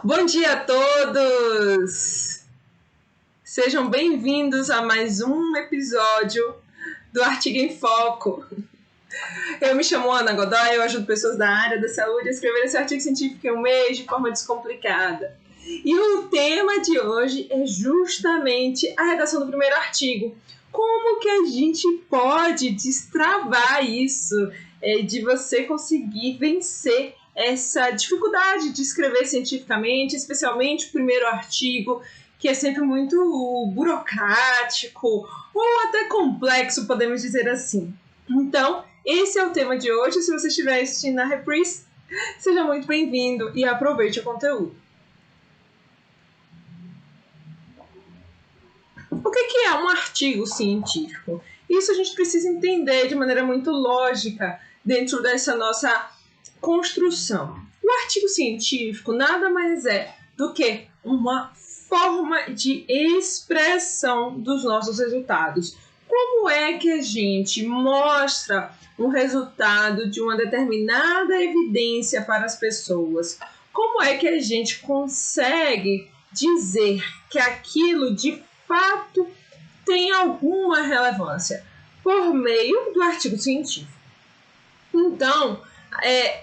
Bom dia a todos! Sejam bem-vindos a mais um episódio do Artigo em Foco. Eu me chamo Ana Godoy, eu ajudo pessoas da área da saúde a escrever esse artigo científico em um mês de forma descomplicada. E o tema de hoje é justamente a redação do primeiro artigo. Como que a gente pode destravar isso, de você conseguir vencer essa dificuldade de escrever cientificamente, especialmente o primeiro artigo, que é sempre muito burocrático ou até complexo, podemos dizer assim. Então, esse é o tema de hoje. Se você estiver assistindo na reprise, seja muito bem-vindo e aproveite o conteúdo. O que é um artigo científico? Isso a gente precisa entender de maneira muito lógica dentro dessa nossa construção. O artigo científico nada mais é do que uma forma de expressão dos nossos resultados. Como é que a gente mostra um resultado de uma determinada evidência para as pessoas? Como é que a gente consegue dizer que aquilo de fato tem alguma relevância? Por meio do artigo científico. Então,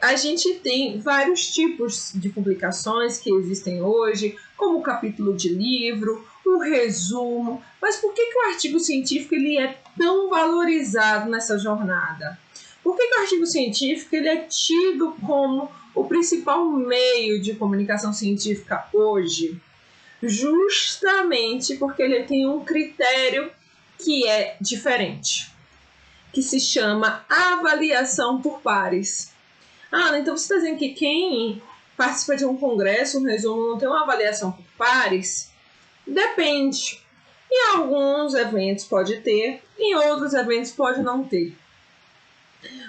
a gente tem vários tipos de publicações que existem hoje, como o capítulo de livro, o resumo. Mas por que o artigo científico ele é tão valorizado nessa jornada? Por que o artigo científico ele é tido como o principal meio de comunicação científica hoje? Justamente porque ele tem um critério que é diferente, que se chama avaliação por pares. Então você está dizendo que quem participa de um congresso, um resumo, não tem uma avaliação por pares? Depende. Em alguns eventos pode ter, em outros eventos pode não ter.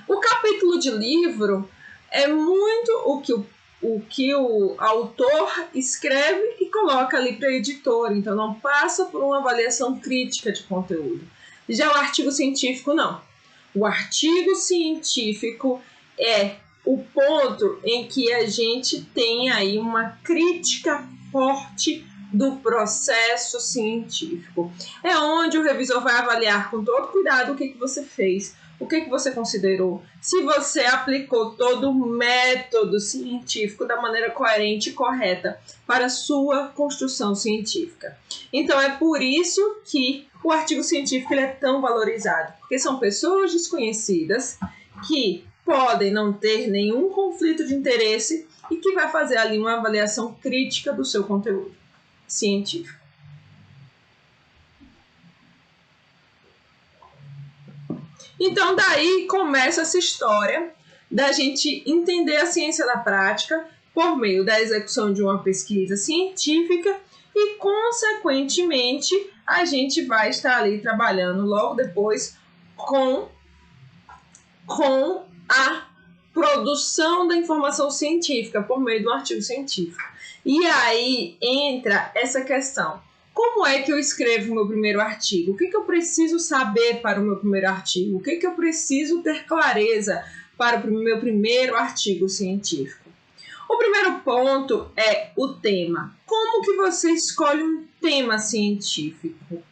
O capítulo de livro é muito o que o autor escreve e coloca ali para a editora, então não passa por uma avaliação crítica de conteúdo. Já o artigo científico, não. O artigo científico é o ponto em que a gente tem aí uma crítica forte do processo científico. É onde o revisor vai avaliar com todo cuidado o que você fez, o que você considerou, se você aplicou todo o método científico da maneira coerente e correta para a sua construção científica. Então é por isso que o artigo científico ele é tão valorizado, porque são pessoas desconhecidas que podem não ter nenhum conflito de interesse e que vai fazer ali uma avaliação crítica do seu conteúdo científico. Então daí começa essa história da gente entender a ciência da prática por meio da execução de uma pesquisa científica e, consequentemente, a gente vai estar ali trabalhando logo depois com a produção da informação científica por meio do artigo científico. E aí entra essa questão. Como é que eu escrevo o meu primeiro artigo? O que eu preciso saber para o meu primeiro artigo? O que eu preciso ter clareza para o meu primeiro artigo científico? O primeiro ponto é o tema. Como que você escolhe um tema científico?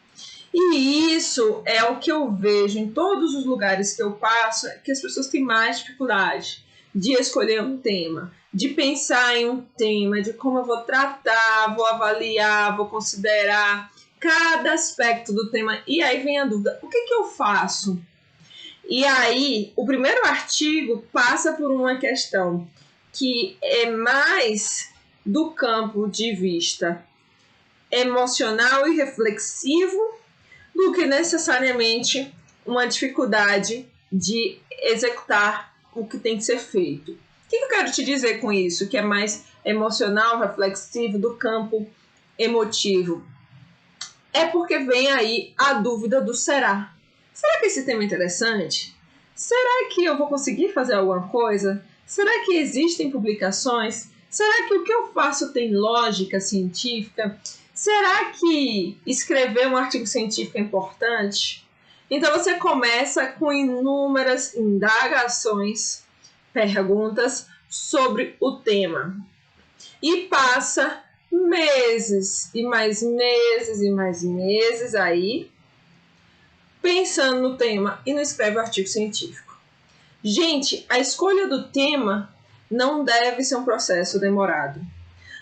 E isso é o que eu vejo em todos os lugares que eu passo, que as pessoas têm mais dificuldade de escolher um tema, de pensar em um tema, de como eu vou tratar, vou avaliar, vou considerar cada aspecto do tema. E aí vem a dúvida, o que eu faço? E aí, o primeiro artigo passa por uma questão que é mais do campo de vista emocional e reflexivo do que necessariamente uma dificuldade de executar o que tem que ser feito. O que eu quero te dizer com isso? Que é mais emocional, reflexivo, do campo emotivo. É porque vem aí a dúvida do será. Será que esse tema é interessante? Será que eu vou conseguir fazer alguma coisa? Será que existem publicações? Será que o que eu faço tem lógica científica? Será que escrever um artigo científico é importante? Então você começa com inúmeras indagações, perguntas sobre o tema. e passa meses e mais meses e mais meses aí pensando no tema e não escreve o artigo científico. Gente, a escolha do tema não deve ser um processo demorado.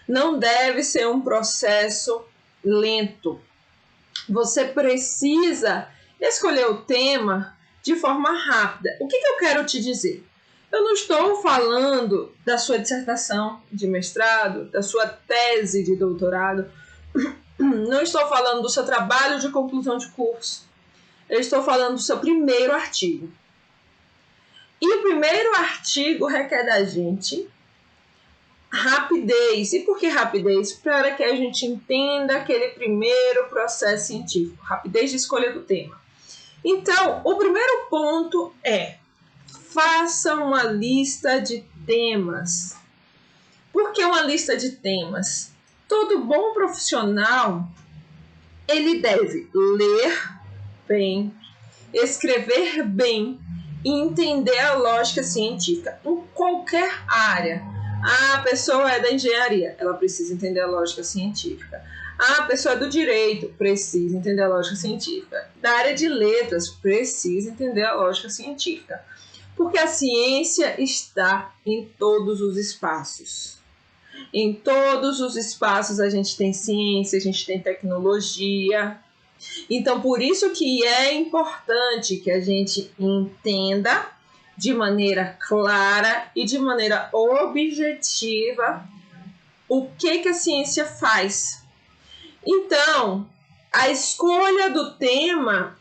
Não deve ser um processo lento. Você precisa escolher o tema de forma rápida. O que eu quero te dizer? Eu não estou falando da sua dissertação de mestrado, da sua tese de doutorado, não estou falando do seu trabalho de conclusão de curso. Eu estou falando do seu primeiro artigo. E o primeiro artigo requer da gente rapidez. E por que rapidez? Para que a gente entenda aquele primeiro processo científico. Rapidez de escolha do tema. Então, o primeiro ponto é: faça uma lista de temas. Por que uma lista de temas? Todo bom profissional, ele deve ler bem, escrever bem e entender a lógica científica em qualquer área. A pessoa é da engenharia, ela precisa entender a lógica científica. A pessoa é do direito, precisa entender a lógica científica. Da área de letras, precisa entender a lógica científica. Porque a ciência está em todos os espaços. Em todos os espaços a gente tem ciência, a gente tem tecnologia. Então, por isso que é importante que a gente entenda de maneira clara e de maneira objetiva o que a ciência faz. Então, a escolha do tema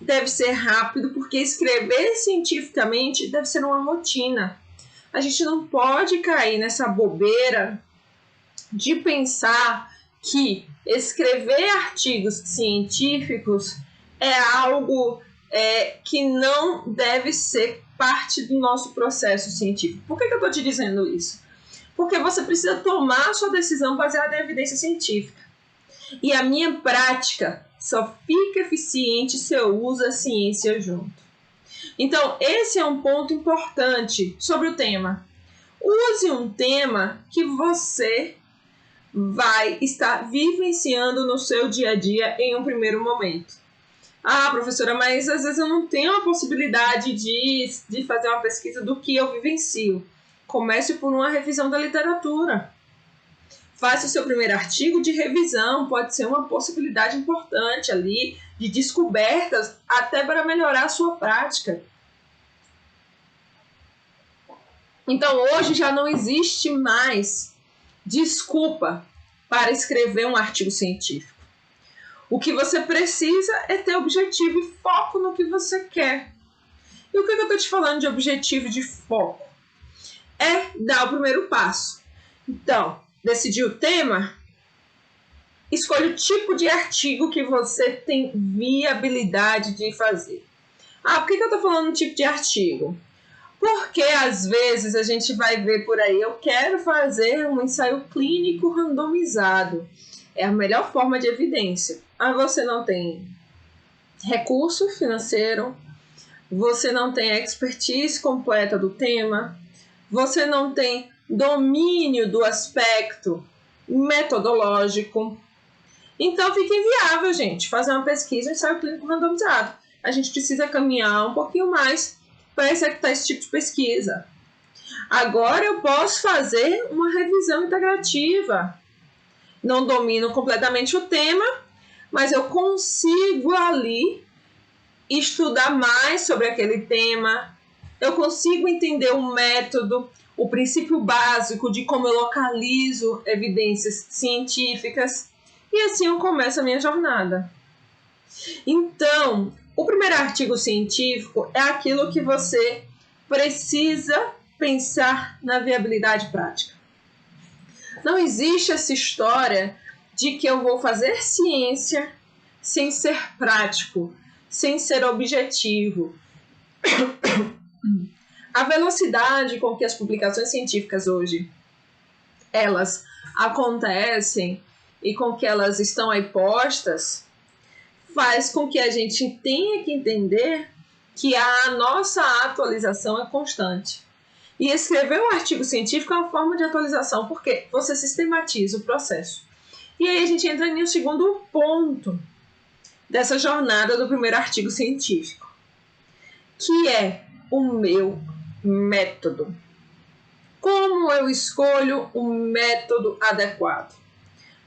deve ser rápido, porque escrever cientificamente deve ser uma rotina. A gente não pode cair nessa bobeira de pensar que escrever artigos científicos é algo que não deve ser parte do nosso processo científico. Por que eu estou te dizendo isso? Porque você precisa tomar a sua decisão baseada em evidência científica. E a minha prática só fica eficiente se eu uso a ciência junto. Então, esse é um ponto importante sobre o tema. Use um tema que você vai estar vivenciando no seu dia a dia em um primeiro momento. Ah, professora, mas às vezes eu não tenho a possibilidade de fazer uma pesquisa do que eu vivencio. Comece por uma revisão da literatura. Faça o seu primeiro artigo de revisão, pode ser uma possibilidade importante ali de descobertas, até para melhorar a sua prática. Então, hoje já não existe mais desculpa para escrever um artigo científico. O que você precisa é ter objetivo e foco no que você quer. E o que eu estou te falando de objetivo e de foco? É dar o primeiro passo. Então, decidir o tema, escolha o tipo de artigo que você tem viabilidade de fazer. Ah, por que eu estou falando do tipo de artigo? Porque às vezes a gente vai ver por aí, eu quero fazer um ensaio clínico randomizado. É a melhor forma de evidência. Mas você não tem recurso financeiro, você não tem a expertise completa do tema, você não tem domínio do aspecto metodológico. Então fica inviável, gente, fazer uma pesquisa em ensaio clínico randomizado. A gente precisa caminhar um pouquinho mais para executar esse tipo de pesquisa. Agora eu posso fazer uma revisão integrativa. Não domino completamente o tema, mas eu consigo ali estudar mais sobre aquele tema. Eu consigo entender o método, o princípio básico de como eu localizo evidências científicas. E assim eu começo a minha jornada. Então, o primeiro artigo científico é aquilo que você precisa pensar na viabilidade prática. Não existe essa história de que eu vou fazer ciência sem ser prático, sem ser objetivo. A velocidade com que as publicações científicas hoje elas acontecem e com que elas estão aí postas faz com que a gente tenha que entender que a nossa atualização é constante. E escrever um artigo científico é uma forma de atualização, porque você sistematiza o processo. E aí a gente entra no segundo ponto dessa jornada do primeiro artigo científico, que é o meu método. Como eu escolho um método adequado?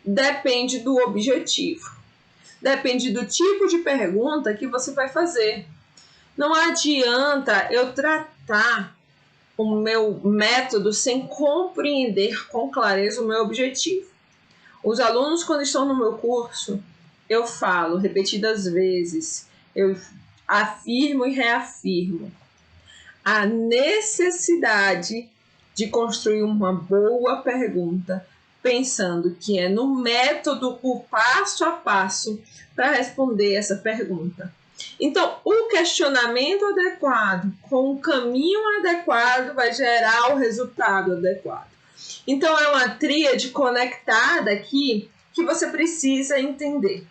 Depende do objetivo. Depende do tipo de pergunta que você vai fazer. Não adianta eu tratar o meu método sem compreender com clareza o meu objetivo. Os alunos, quando estão no meu curso, eu falo repetidas vezes, eu afirmo e reafirmo a necessidade de construir uma boa pergunta, pensando que é no método, o passo a passo, para responder essa pergunta. Então, o questionamento adequado com o caminho adequado vai gerar o resultado adequado. Então, é uma tríade conectada aqui que você precisa entender.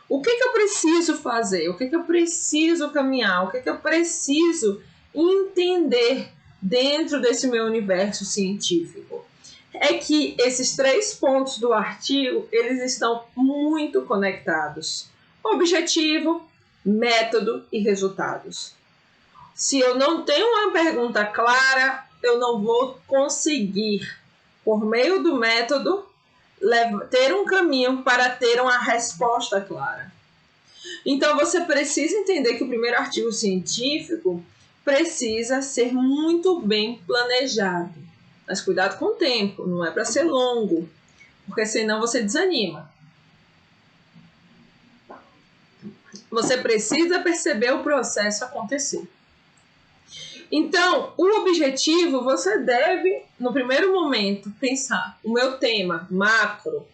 O que eu preciso fazer? O que eu preciso caminhar? O que eu preciso entender dentro desse meu universo científico? É que esses 3 pontos do artigo, eles estão muito conectados. Objetivo, método e resultados. Se eu não tenho uma pergunta clara, eu não vou conseguir, por meio do método, ter um caminho para ter uma resposta clara. Então, você precisa entender que o primeiro artigo científico precisa ser muito bem planejado. Mas cuidado com o tempo, não é para ser longo, porque senão você desanima. Você precisa perceber o processo acontecer. Então, o objetivo, você deve, no primeiro momento, pensar o meu tema macro.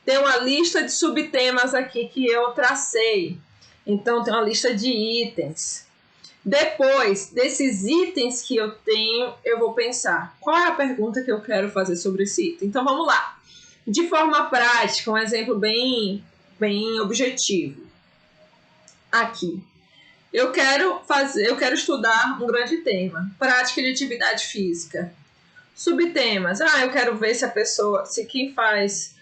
Tem uma lista de subtemas aqui que eu tracei. Então, tem uma lista de itens. Depois desses itens que eu tenho, eu vou pensar qual é a pergunta que eu quero fazer sobre esse item. Então, vamos lá. De forma prática, um exemplo bem objetivo. Aqui. Eu quero estudar um grande tema, prática de atividade física. Subtemas, eu quero ver se quem faz,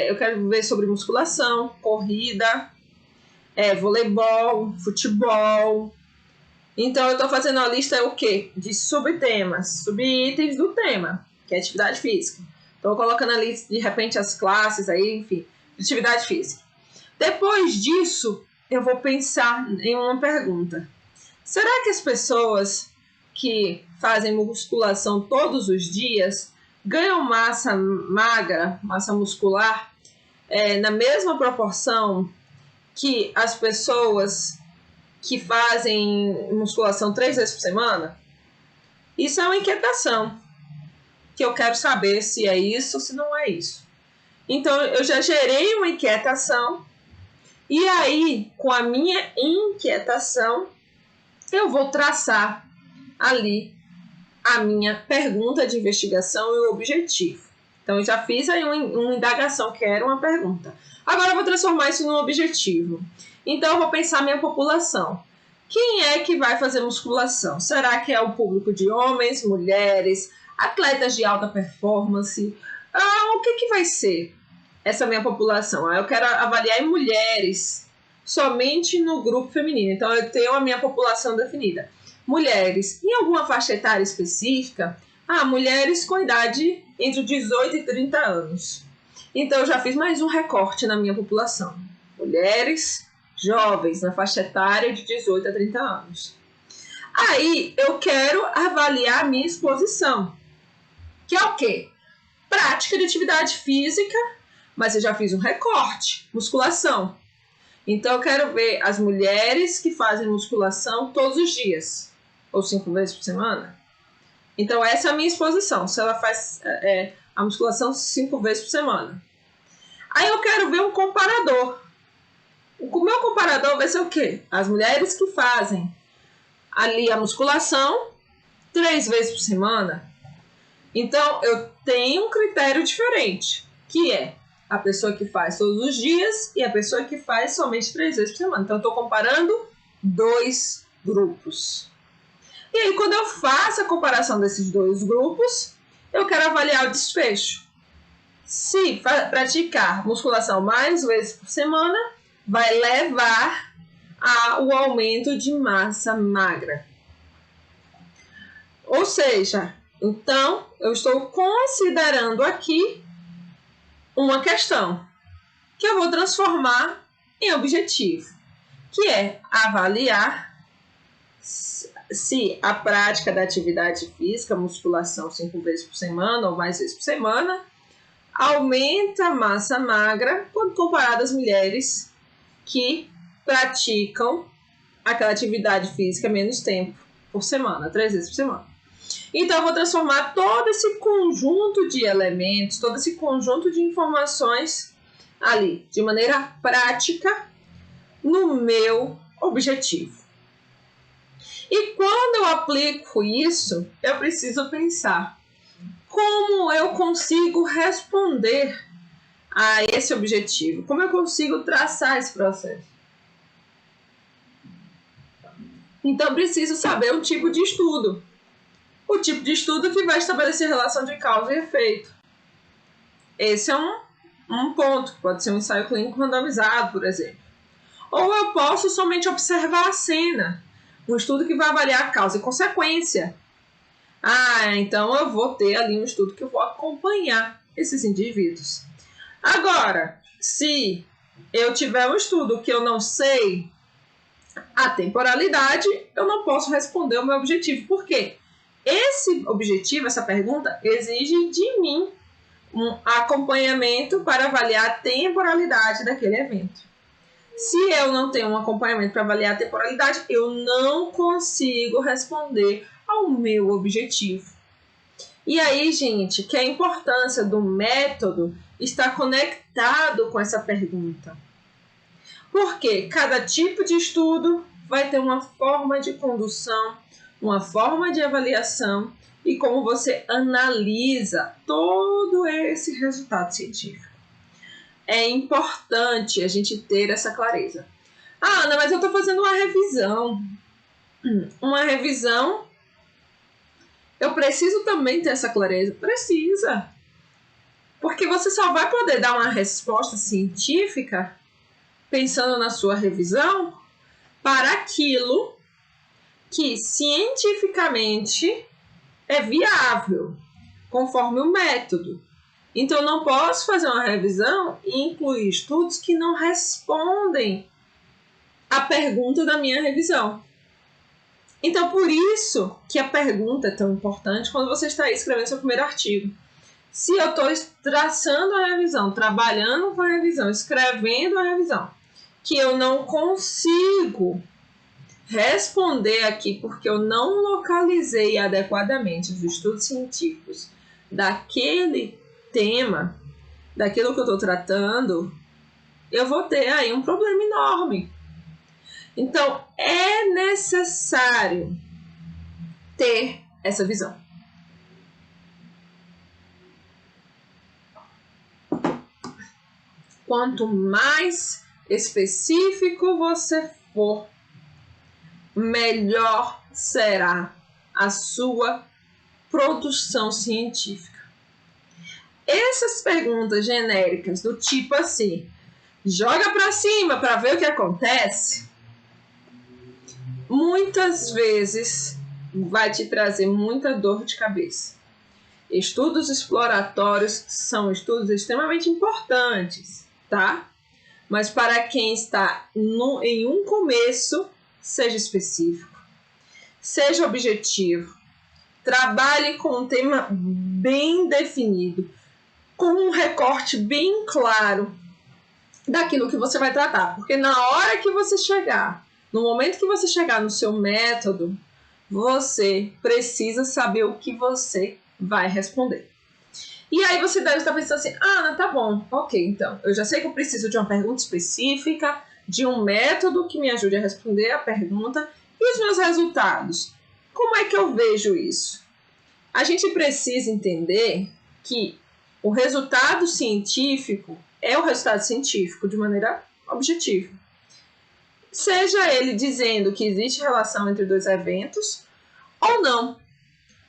eu quero ver sobre musculação, corrida, voleibol, futebol. Então eu estou fazendo a lista o quê? De subtemas, subitens do tema, que é atividade física. Estou colocando ali de repente as classes aí, enfim, de atividade física. Depois disso, eu vou pensar em uma pergunta. Será que as pessoas que fazem musculação todos os dias ganham massa magra, massa muscular, na mesma proporção que as pessoas que fazem musculação 3 vezes por semana? Isso é uma inquietação, que eu quero saber se é isso ou se não é isso. Então, eu já gerei uma inquietação. E aí, com a minha inquietação, eu vou traçar ali a minha pergunta de investigação e o objetivo. Então, eu já fiz aí uma indagação, que era uma pergunta. Agora, eu vou transformar isso num objetivo. Então, eu vou pensar minha população. Quem é que vai fazer musculação? Será que é o público de homens, mulheres, atletas de alta performance? O que vai ser essa minha população? Eu quero avaliar em mulheres, somente no grupo feminino. Então, eu tenho a minha população definida. Mulheres em alguma faixa etária específica? Mulheres com idade entre 18 e 30 anos. Então, eu já fiz mais um recorte na minha população. Mulheres jovens, na faixa etária de 18 a 30 anos. Aí, eu quero avaliar a minha exposição, que é o quê? Prática de atividade física, mas eu já fiz um recorte, musculação. Então, eu quero ver as mulheres que fazem musculação todos os dias, ou 5 vezes por semana. Então, essa é a minha exposição, se ela faz a musculação 5 vezes por semana. Aí, eu quero ver um comparador. O meu comparador vai ser o quê? As mulheres que fazem ali a musculação 3 vezes por semana. Então, eu tenho um critério diferente, que é a pessoa que faz todos os dias e a pessoa que faz somente 3 vezes por semana. Então, eu estou comparando 2 grupos. E aí, quando eu faço a comparação desses dois grupos, eu quero avaliar o desfecho. Se praticar musculação mais vezes por semana, vai levar ao aumento de massa magra. Ou seja, então, eu estou considerando aqui uma questão que eu vou transformar em objetivo, que é avaliar se a prática da atividade física, musculação 5 vezes por semana ou mais vezes por semana, aumenta a massa magra quando comparado às mulheres que praticam aquela atividade física menos tempo por semana, 3 vezes por semana. Então, eu vou transformar todo esse conjunto de elementos, todo esse conjunto de informações ali, de maneira prática, no meu objetivo. E quando eu aplico isso, eu preciso pensar como eu consigo responder a esse objetivo, como eu consigo traçar esse processo. Então, eu preciso saber um tipo de estudo. O tipo de estudo que vai estabelecer relação de causa e efeito. Esse é um ponto, pode ser um ensaio clínico randomizado, por exemplo. Ou eu posso somente observar a cena, um estudo que vai avaliar a causa e consequência. Então eu vou ter ali um estudo que eu vou acompanhar esses indivíduos. Agora, se eu tiver um estudo que eu não sei a temporalidade, eu não posso responder o meu objetivo. Por quê? Esse objetivo, essa pergunta, exige de mim um acompanhamento para avaliar a temporalidade daquele evento. Se eu não tenho um acompanhamento para avaliar a temporalidade, eu não consigo responder ao meu objetivo. E aí, gente, que a importância do método está conectado com essa pergunta. Porque cada tipo de estudo vai ter uma forma de condução, uma forma de avaliação e como você analisa todo esse resultado científico. É importante a gente ter essa clareza. Ana, mas eu estou fazendo uma revisão. Uma revisão, eu preciso também ter essa clareza? Precisa. Porque você só vai poder dar uma resposta científica pensando na sua revisão para aquilo que cientificamente é viável, conforme o método. Então, eu não posso fazer uma revisão e incluir estudos que não respondem à pergunta da minha revisão. Então, por isso que a pergunta é tão importante quando você está aí escrevendo seu primeiro artigo. Se eu estou traçando a revisão, trabalhando com a revisão, escrevendo a revisão, que eu não consigo responder aqui porque eu não localizei adequadamente os estudos científicos daquele tema, daquilo que eu estou tratando, eu vou ter aí um problema enorme. Então, é necessário ter essa visão. Quanto mais específico você for, melhor será a sua produção científica. Essas perguntas genéricas do tipo assim, joga para cima para ver o que acontece, muitas vezes vai te trazer muita dor de cabeça. Estudos exploratórios são estudos extremamente importantes, tá? Mas para quem está em um começo, seja específico, seja objetivo, trabalhe com um tema bem definido, com um recorte bem claro daquilo que você vai tratar. Porque na hora que você chegar, no momento que você chegar no seu método, você precisa saber o que você vai responder. E aí você deve estar pensando assim, Ana, tá bom, ok, então, eu já sei que eu preciso de uma pergunta específica, de um método que me ajude a responder a pergunta e os meus resultados. Como é que eu vejo isso? A gente precisa entender que o resultado científico é o resultado científico de maneira objetiva. Seja ele dizendo que existe relação entre dois eventos, ou não.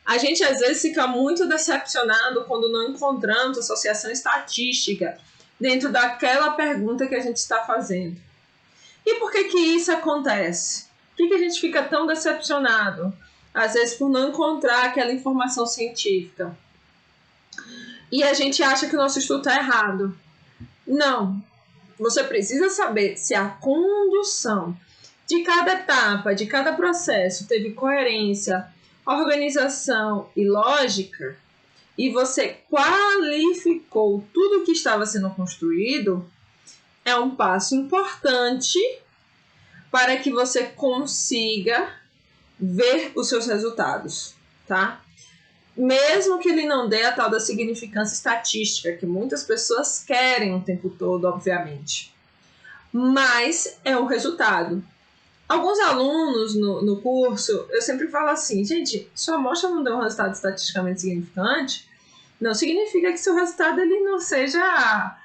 A gente às vezes fica muito decepcionado quando não encontramos associação estatística dentro daquela pergunta que a gente está fazendo. E por que isso acontece? Por que a gente fica tão decepcionado? Às vezes por não encontrar aquela informação científica. E a gente acha que o nosso estudo está errado. Não. Você precisa saber se a condução de cada etapa, de cada processo, teve coerência, organização e lógica, e você qualificou tudo o que estava sendo construído, é um passo importante para que você consiga ver os seus resultados, tá? Mesmo que ele não dê a tal da significância estatística, que muitas pessoas querem o tempo todo, obviamente. Mas é o resultado. Alguns alunos no curso, eu sempre falo assim, gente, sua amostra não deu um resultado estatisticamente significante, não significa que seu resultado ele não seja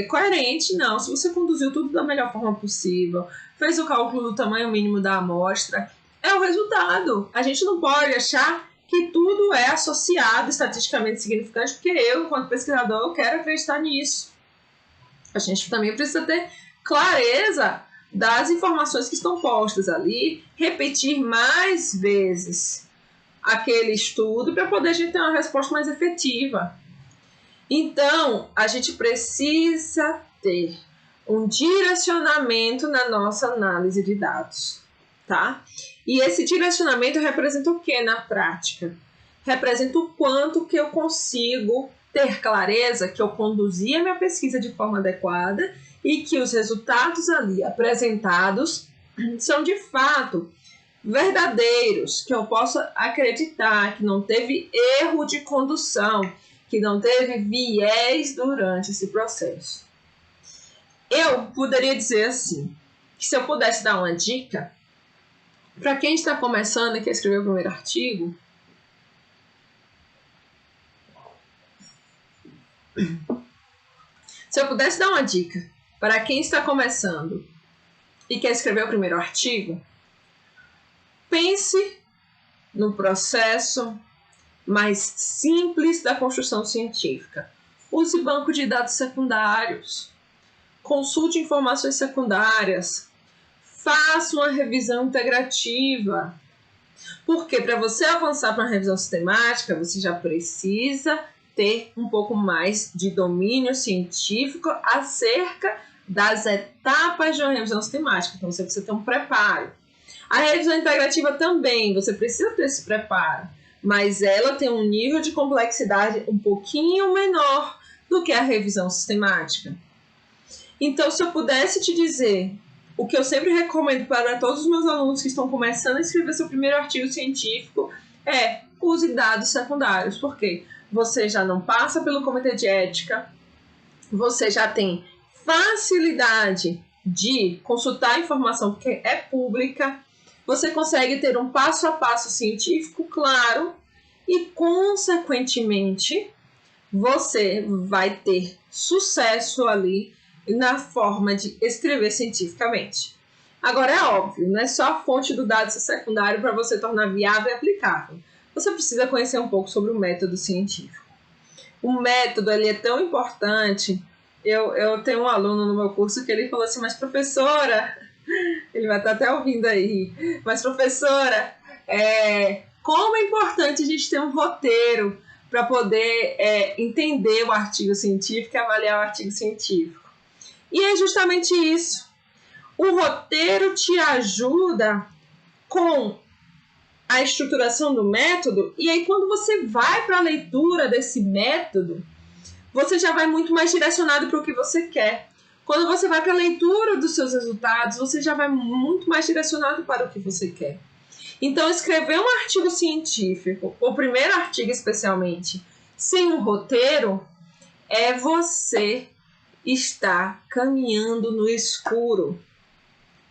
coerente, não. Se você conduziu tudo da melhor forma possível, fez o cálculo do tamanho mínimo da amostra, é o resultado. A gente não pode achar que tudo é associado estatisticamente significante, porque eu, enquanto pesquisador, eu quero acreditar nisso. A gente também precisa ter clareza das informações que estão postas ali, repetir mais vezes aquele estudo para poder a gente ter uma resposta mais efetiva. Então, a gente precisa ter um direcionamento na nossa análise de dados, tá? E esse direcionamento representa o que na prática? Representa o quanto que eu consigo ter clareza que eu conduzi a minha pesquisa de forma adequada e que os resultados ali apresentados são de fato verdadeiros, que eu possa acreditar que não teve erro de condução, que não teve viés durante esse processo. Eu poderia dizer assim, que se eu pudesse dar uma dica, para quem está começando e quer escrever o primeiro artigo, se eu pudesse dar uma dica para quem está começando e quer escrever o primeiro artigo, pense no processo mais simples da construção científica. Use banco de dados secundários, consulte informações secundárias, faça uma revisão integrativa. Porque para você avançar para uma revisão sistemática, você já precisa ter um pouco mais de domínio científico acerca das etapas de uma revisão sistemática. Então, você precisa ter um preparo. A revisão integrativa também, você precisa ter esse preparo, mas ela tem um nível de complexidade um pouquinho menor do que a revisão sistemática. Então, se eu pudesse te dizer, o que eu sempre recomendo para todos os meus alunos que estão começando a escrever seu primeiro artigo científico é use dados secundários. Por quê? Você já não passa pelo comitê de ética, você já tem facilidade de consultar a informação porque é pública, você consegue ter um passo a passo científico claro e, consequentemente, você vai ter sucesso ali na forma de escrever cientificamente. Agora, é óbvio, não é só a fonte do dado secundário para você tornar viável e aplicável. Você precisa conhecer um pouco sobre o método científico. O método ele é tão importante. Eu tenho um aluno no meu curso que ele falou assim, mas professora, ele vai estar até ouvindo aí, mas professora, como é importante a gente ter um roteiro para poder entender o artigo científico e avaliar o artigo científico. E é justamente isso. O roteiro te ajuda com a estruturação do método, e aí quando você vai para a leitura desse método, você já vai muito mais direcionado para o que você quer. Quando você vai para a leitura dos seus resultados, você já vai muito mais direcionado para o que você quer. Então, escrever um artigo científico, o primeiro artigo especialmente, sem um roteiro, é você estar caminhando no escuro,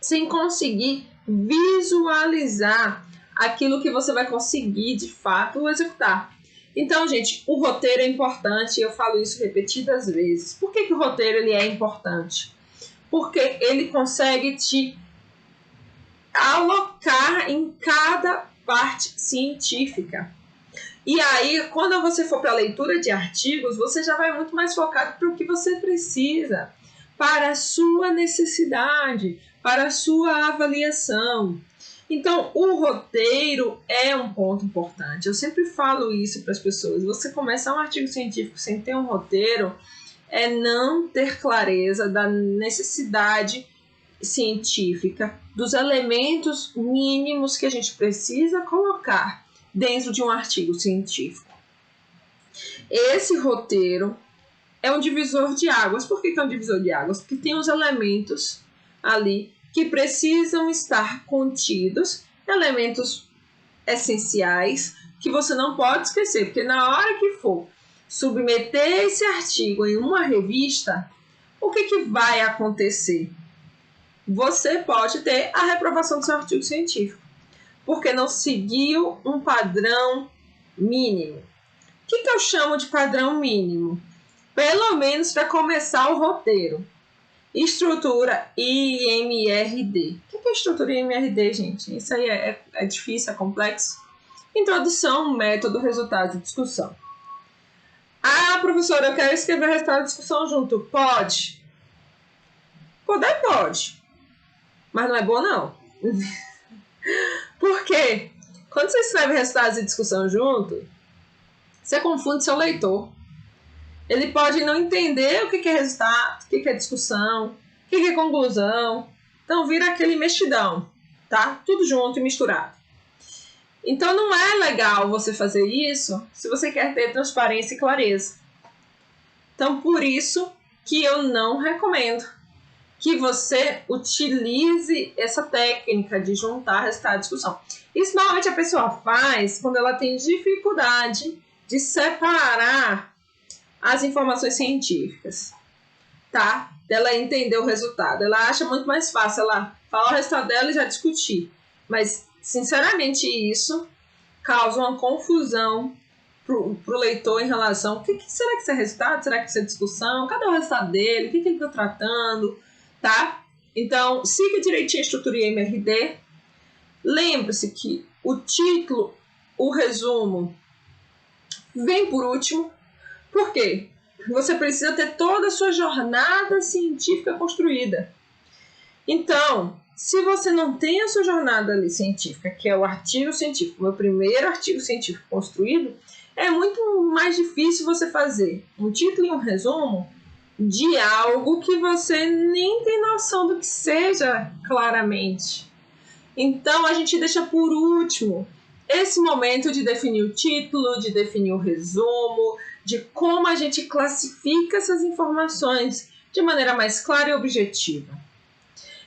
sem conseguir visualizar aquilo que você vai conseguir, de fato, executar. Então, gente, o roteiro é importante, eu falo isso repetidas vezes. Por que o roteiro ele é importante? Porque ele consegue te alocar em cada parte científica. E aí, quando você for para a leitura de artigos, você já vai muito mais focado para o que você precisa, para a sua necessidade, para a sua avaliação. Então, o roteiro é um ponto importante. Eu sempre falo isso para as pessoas. Você começar um artigo científico sem ter um roteiro é não ter clareza da necessidade científica, dos elementos mínimos que a gente precisa colocar dentro de um artigo científico. Esse roteiro é um divisor de águas. Por que é um divisor de águas? Porque tem os elementos ali que precisam estar contidos, elementos essenciais que você não pode esquecer, porque na hora que for submeter esse artigo em uma revista, o que vai acontecer? Você pode ter a reprovação do seu artigo científico, porque não seguiu um padrão mínimo. O que eu chamo de padrão mínimo? Pelo menos para começar o roteiro. Estrutura IMRD. O que é estrutura IMRD, gente? Isso aí é difícil, é complexo. Introdução, método, resultado e discussão. Ah, professora, eu quero escrever resultado e discussão junto. Pode. Poder pode. Mas não é bom, não. Por quê? Quando você escreve resultados e discussão junto, você confunde seu leitor. Ele pode não entender o que é resultado, o que é discussão, o que é conclusão. Então vira aquele mexidão, tá? Tudo junto e misturado. Então não é legal você fazer isso se você quer ter transparência e clareza. Então por isso que eu não recomendo que você utilize essa técnica de juntar resultado e discussão. Isso normalmente a pessoa faz quando ela tem dificuldade de separar as informações científicas, tá? Dela entender o resultado. Ela acha muito mais fácil ela falar o resultado dela e já discutir. Mas, sinceramente, isso causa uma confusão pro leitor em relação ao que será que isso é resultado? Será que isso é discussão? Cadê o resultado dele? O que ele está tratando? Tá? Então, siga direitinho a estrutura IMRD. Lembre-se que o título, o resumo, vem por último. Por quê? Você precisa ter toda a sua jornada científica construída. Então, se você não tem a sua jornada ali científica, que é o artigo científico, meu primeiro artigo científico construído, é muito mais difícil você fazer um título e um resumo de algo que você nem tem noção do que seja claramente. Então, a gente deixa por último esse momento de definir o título, de definir o resumo, de como a gente classifica essas informações de maneira mais clara e objetiva.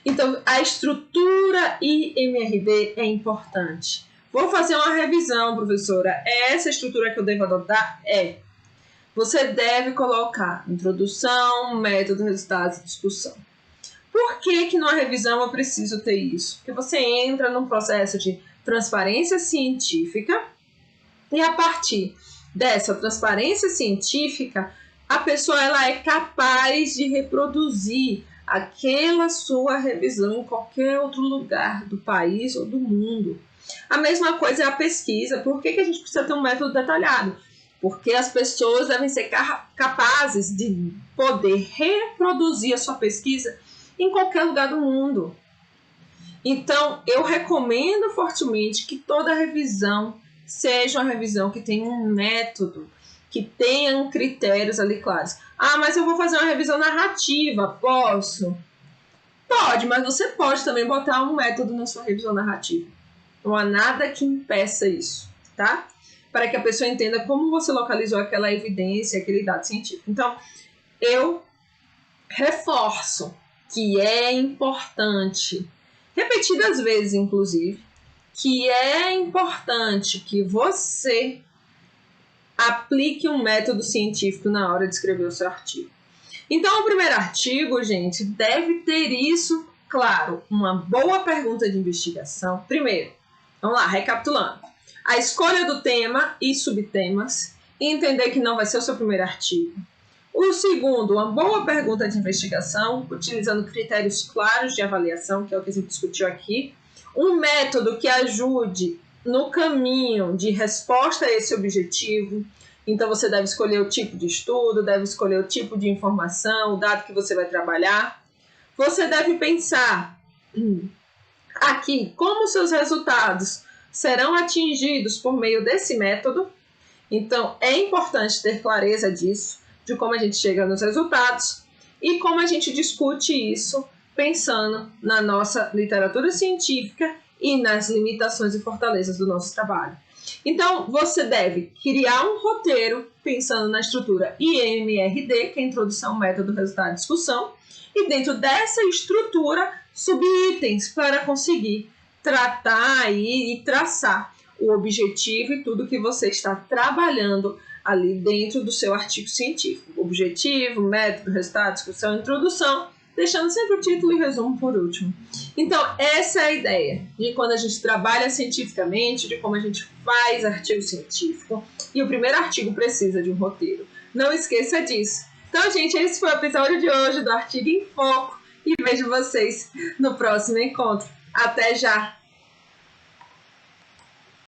Então, a estrutura IMRD é importante. Vou fazer uma revisão, professora. É essa estrutura que eu devo adotar? É. Você deve colocar introdução, método, resultados e discussão. Por que numa revisão eu preciso ter isso? Porque você entra num processo de transparência científica e a partir dessa transparência científica, a pessoa ela é capaz de reproduzir aquela sua revisão em qualquer outro lugar do país ou do mundo. A mesma coisa é a pesquisa. Por que a gente precisa ter um método detalhado? Porque as pessoas devem ser capazes de poder reproduzir a sua pesquisa em qualquer lugar do mundo. Então, eu recomendo fortemente que toda revisão seja uma revisão que tenha um método, que tenha critérios ali claros. Ah, mas eu vou fazer uma revisão narrativa, posso? Pode, mas você pode também botar um método na sua revisão narrativa. Não há nada que impeça isso, tá? Para que a pessoa entenda como você localizou aquela evidência, aquele dado científico. Então, eu reforço que é importante, repetidas vezes, inclusive, que é importante que você aplique um método científico na hora de escrever o seu artigo. Então, o primeiro artigo, gente, deve ter isso claro. Uma boa pergunta de investigação. Primeiro, vamos lá, recapitulando. A escolha do tema e subtemas e entender que não vai ser o seu primeiro artigo. O segundo, uma boa pergunta de investigação, utilizando critérios claros de avaliação, que é o que a gente discutiu aqui. Um método que ajude no caminho de resposta a esse objetivo. Então, você deve escolher o tipo de estudo, deve escolher o tipo de informação, o dado que você vai trabalhar. Você deve pensar aqui como seus resultados serão atingidos por meio desse método. Então, é importante ter clareza disso, de como a gente chega nos resultados e como a gente discute isso pensando na nossa literatura científica e nas limitações e fortalezas do nosso trabalho. Então, você deve criar um roteiro pensando na estrutura IMRD, que é a Introdução, Método, Resultado e Discussão, e dentro dessa estrutura, subitens para conseguir tratar e traçar o objetivo e tudo que você está trabalhando ali dentro do seu artigo científico. Objetivo, método, resultado, discussão, introdução, deixando sempre o título e resumo por último. Então, essa é a ideia de quando a gente trabalha cientificamente, de como a gente faz artigo científico, e o primeiro artigo precisa de um roteiro. Não esqueça disso. Então, gente, esse foi o episódio de hoje do Artigo em Foco, e vejo vocês no próximo encontro. Até já!